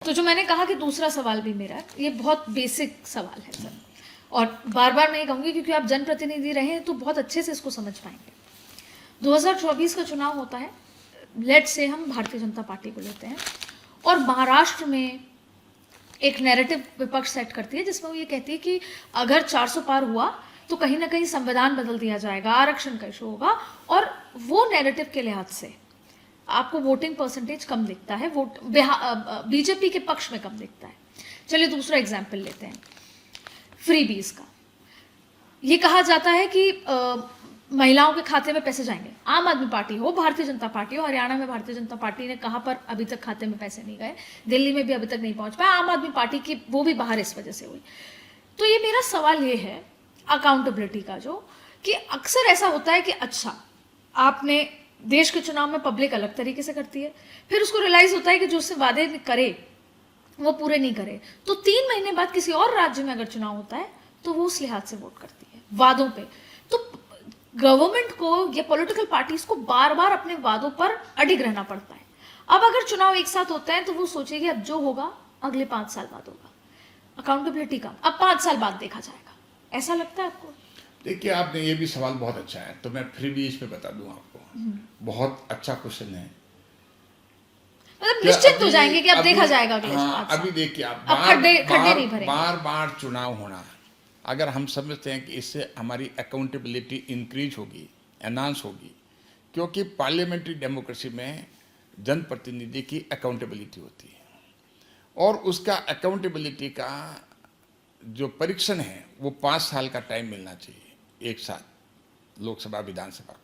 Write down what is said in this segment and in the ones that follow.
तो जो मैंने कहा कि दूसरा सवाल भी मेरा, ये बहुत बेसिक सवाल है सर, और बार बार मैं ये कहूँगी क्योंकि आप जनप्रतिनिधि रहे हैं तो बहुत अच्छे से इसको समझ पाएंगे। 2024 का चुनाव होता है, लेट से हम भारतीय जनता पार्टी को लेते हैं, और महाराष्ट्र में एक नैरेटिव विपक्ष सेट करती है जिसमें वो ये कहती है कि अगर 400 पार हुआ तो कहीं ना कहीं संविधान बदल दिया जाएगा, आरक्षण का इशू होगा, और वो नैरेटिव के लिहाज से आपको वोटिंग परसेंटेज कम दिखता है, वोट बीजेपी के पक्ष में कम दिखता है। चलिए दूसरा एग्जाम्पल लेते हैं, फ्री बीज का। ये कहा जाता है कि महिलाओं के खाते में पैसे जाएंगे। आम आदमी पार्टी हो, भारतीय जनता पार्टी हो, हरियाणा में भारतीय जनता पार्टी ने कहा पर अभी तक खाते में पैसे नहीं गए, दिल्ली में भी अभी तक नहीं पहुंच पाया। आम आदमी पार्टी की वो भी बाहर इस वजह से हुई। तो ये मेरा सवाल ये है अकाउंटेबिलिटी का, जो कि अक्सर ऐसा होता है कि अच्छा आपने देश के चुनाव में पब्लिक अलग तरीके से करती है, फिर उसको रियलाइज होता है कि जो उससे वादे करे वो पूरे नहीं करे, तो 3 महीने बाद किसी और राज्य में अगर चुनाव होता है तो वो उस लिहाज से वोट करती है वादों पे। तो गवर्नमेंट को या पॉलिटिकल पार्टीज को बार बार अपने वादों पर अडिग रहना पड़ता है। अब अगर चुनाव एक साथ होते हैं तो वो सोचेगी अब जो होगा अगले 5 साल बाद होगा, अकाउंटेबिलिटी का अब 5 साल बाद देखा जाएगा। ऐसा लगता है आपको? देखिए, आपने ये भी सवाल बहुत अच्छा है, तो मैं फ्री बीज पे बता दूं आपको। बहुत अच्छा क्वेश्चन है। मतलब निश्चित हो जाएंगे कि अब देखा जाएगा अगले 5 साल। अभी देखिए, आप बार बार चुनाव होना, अगर हम समझते हैं कि इससे हमारी अकाउंटेबिलिटी इंक्रीज होगी, एनहांस होगी, क्योंकि पार्लियामेंट्री डेमोक्रेसी में जनप्रतिनिधि की अकाउंटेबिलिटी होती है, और उसका अकाउंटेबिलिटी का जो परीक्षण है वो 5 साल का टाइम मिलना चाहिए एक साथ, लोकसभा विधानसभा को।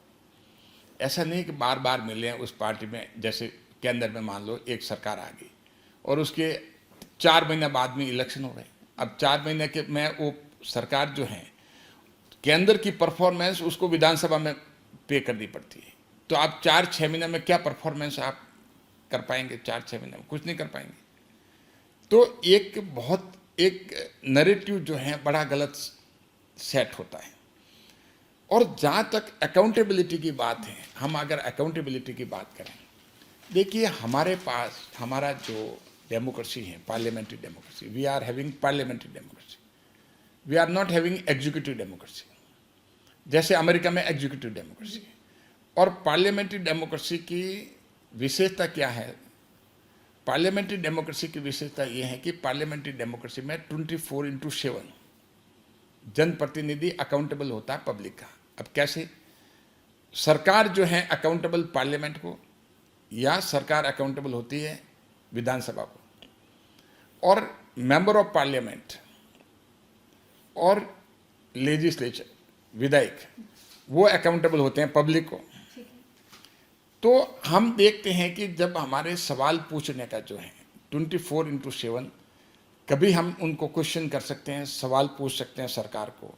ऐसा नहीं कि बार बार मिले उस पार्टी में, जैसे केंद्र में मान लो एक सरकार आ गई और उसके 4 महीने बाद में इलेक्शन हो गए। अब 4 महीने के में वो सरकार जो है, केंद्र की परफॉर्मेंस उसको विधानसभा में पे करनी पड़ती है। तो आप 4-6 महीने में क्या परफॉर्मेंस आप कर पाएंगे? 4-6 महीने में कुछ नहीं कर पाएंगे। तो एक नैरेटिव जो है बड़ा गलत सेट होता है। और जहाँ तक अकाउंटेबिलिटी की बात है, हम अगर अकाउंटेबिलिटी की बात करें, देखिए हमारे पास हमारा जो डेमोक्रेसी है, parliamentary democracy, we are having parliamentary democracy, we are not having executive democracy, जैसे अमेरिका में एग्जीक्यूटिव डेमोक्रेसी है। और पार्लियामेंट्री डेमोक्रेसी की विशेषता क्या है? पार्लियामेंट्री डेमोक्रेसी की विशेषता यह है कि पार्लियामेंट्री डेमोक्रेसी में 24/7 जनप्रतिनिधि अकाउंटेबल होता है पब्लिक का। अब कैसे? सरकार जो है अकाउंटेबल पार्लियामेंट को, या सरकार अकाउंटेबल होती है विधानसभा को, और मेंबर ऑफ पार्लियामेंट और लेजिस्लेचर, विधायक, वो अकाउंटेबल होते हैं पब्लिक को। तो हम देखते हैं कि जब हमारे सवाल पूछने का जो है 24/7, कभी हम उनको क्वेश्चन कर सकते हैं, सवाल पूछ सकते हैं सरकार को,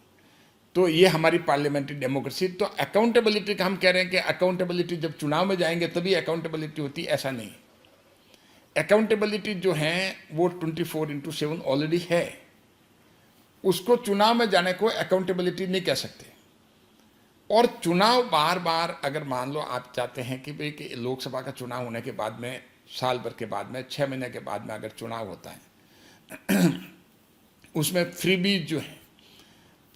तो ये हमारी पार्लियामेंट्री डेमोक्रेसी। तो अकाउंटेबिलिटी का हम कह रहे हैं कि अकाउंटेबिलिटी जब चुनाव में जाएंगे तभी अकाउंटेबिलिटी होती, ऐसा नहीं। अकाउंटेबिलिटी जो है वो 24/7 ऑलरेडी है, उसको चुनाव में जाने को अकाउंटेबिलिटी नहीं कह सकते। और चुनाव बार बार, अगर मान लो आप चाहते हैं कि भाई कि लोकसभा का चुनाव होने के बाद में, साल भर के बाद में, 6 महीने के बाद में अगर चुनाव होता है उसमें फ्री बीज जो है,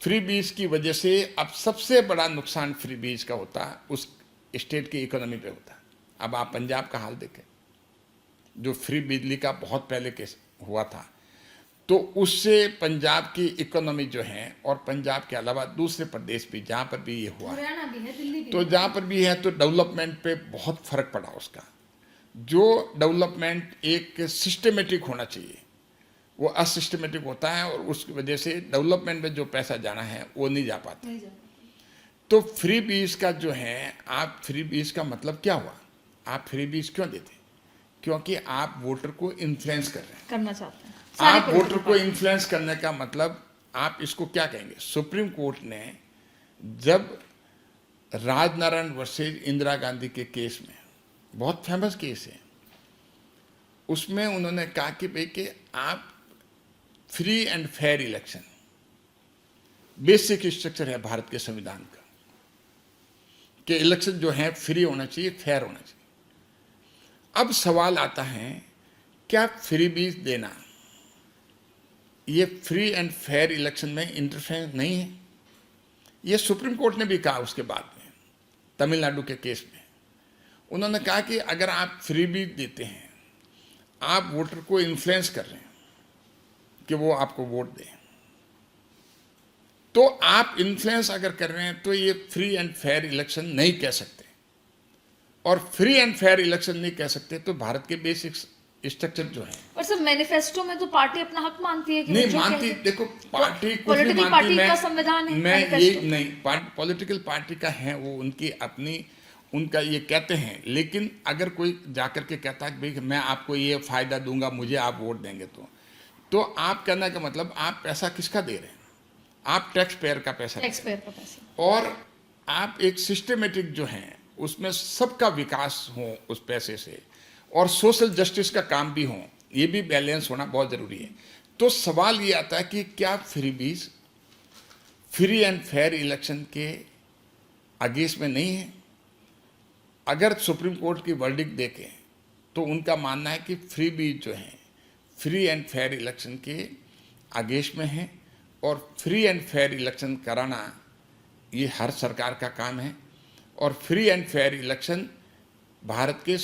फ्री बीज की वजह से अब सबसे बड़ा नुकसान फ्री बीज का होता है उस स्टेट की इकोनॉमी पे होता है। अब आप पंजाब का हाल देखें, जो फ्री बिजली का बहुत पहले केस हुआ था, तो उससे पंजाब की इकोनॉमी जो है, और पंजाब के अलावा दूसरे प्रदेश भी जहाँ पर भी ये हुआ है, भी है, दिल्ली भी तो जहाँ पर भी है, तो डेवलपमेंट पे बहुत फर्क पड़ा उसका। जो डेवलपमेंट एक सिस्टमेटिक होना चाहिए वो असिस्टमेटिक होता है, और उसकी वजह से डेवलपमेंट में जो पैसा जाना है वो नहीं जा पाता। तो फ्री बीज का जो है, आप फ्री बीज का मतलब क्या हुआ? आप फ्री बीज क्यों देते? क्योंकि आप वोटर को इन्फ्लुएंस कर रहे हैं, करना चाहते हैं। आप वोटर को इन्फ्लुएंस करने का मतलब, आप इसको क्या कहेंगे? सुप्रीम कोर्ट ने जब राजनारायण वर्सेज इंदिरा गांधी के केस में, बहुत फेमस केस है, उसमें उन्होंने कहा कि भाई कि आप free and fair election, basic structure है भारत के संविधान का कि इलेक्शन जो है फ्री होना चाहिए, फेयर होना चाहिए। अब सवाल आता है क्या फ्री बीज देना ये फ्री एंड फेयर इलेक्शन में इंटरफेरेंस नहीं है? ये सुप्रीम कोर्ट ने भी कहा उसके बाद में, तमिलनाडु के केस में उन्होंने कहा कि अगर आप फ्री बीज देते हैं, आप वोटर को इन्फ्लुएंस कर रहे हैं कि वो आपको वोट दें, तो आप इन्फ्लुएंस अगर कर रहे हैं तो ये फ्री एंड फेयर इलेक्शन नहीं कह सकते। और फ्री एंड फेयर इलेक्शन नहीं कह सकते तो भारत के बेसिक स्ट्रक्चर जो है, पर सर मैनिफेस्टो में तो पार्टी अपना हक मानती है कि नहीं मानती। देखो पार्टी कुछ नहीं मानती, पार्टी का संविधान है, मैं ये नहीं, पॉलिटिकल पार्टी का है वो, उनकी अपनी, उनका ये कहते हैं। लेकिन अगर कोई जाकर के कहता है भाई मैं आपको ये फायदा दूंगा, मुझे आप वोट देंगे, तो आप कहने का मतलब आप पैसा किसका दे रहे हैं? आप टैक्स पेयर का पैसा, और आप एक सिस्टमेटिक जो है उसमें सबका विकास हो उस पैसे से, और सोशल जस्टिस का काम भी हो, ये भी बैलेंस होना बहुत ज़रूरी है। तो सवाल ये आता है कि क्या freebies free and fair election के अगेंस्ट में नहीं है? अगर सुप्रीम कोर्ट की वर्डिक्ट देखें तो उनका मानना है कि फ्रीबीज जो है फ्री एंड फेयर इलेक्शन के अगेंस्ट में है, और फ्री एंड फेयर इलेक्शन कराना ये हर सरकार का काम है। और free and fair election Bharat के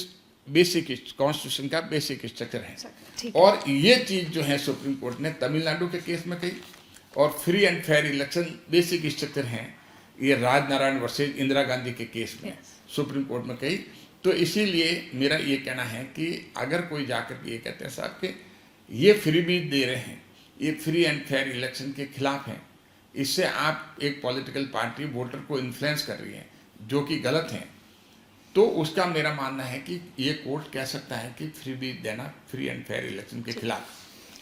बेसिक कॉन्स्टिट्यूशन का बेसिक स्ट्रक्चर है। और ये चीज़ जो है सुप्रीम कोर्ट ने तमिलनाडु के केस में कही, और free and fair election basic structure है ये राजनारायण वर्सेज इंदिरा गांधी के केस में सुप्रीम कोर्ट में कही। तो इसीलिए मेरा ये कहना है कि अगर कोई जाकर के ये कहते हैं साहब कि ये फ्रीबीज दे रहे हैं, ये फ्री एंड फेयर इलेक्शन के खिलाफ हैं, इससे आप एक पॉलिटिकल पार्टी वोटर को इन्फ्लुएंस कर रही है जो कि गलत है, तो उसका मेरा मानना है कि ये कोर्ट कह सकता है कि फ्रीबीज देना फ्री एंड फेयर इलेक्शन के खिलाफ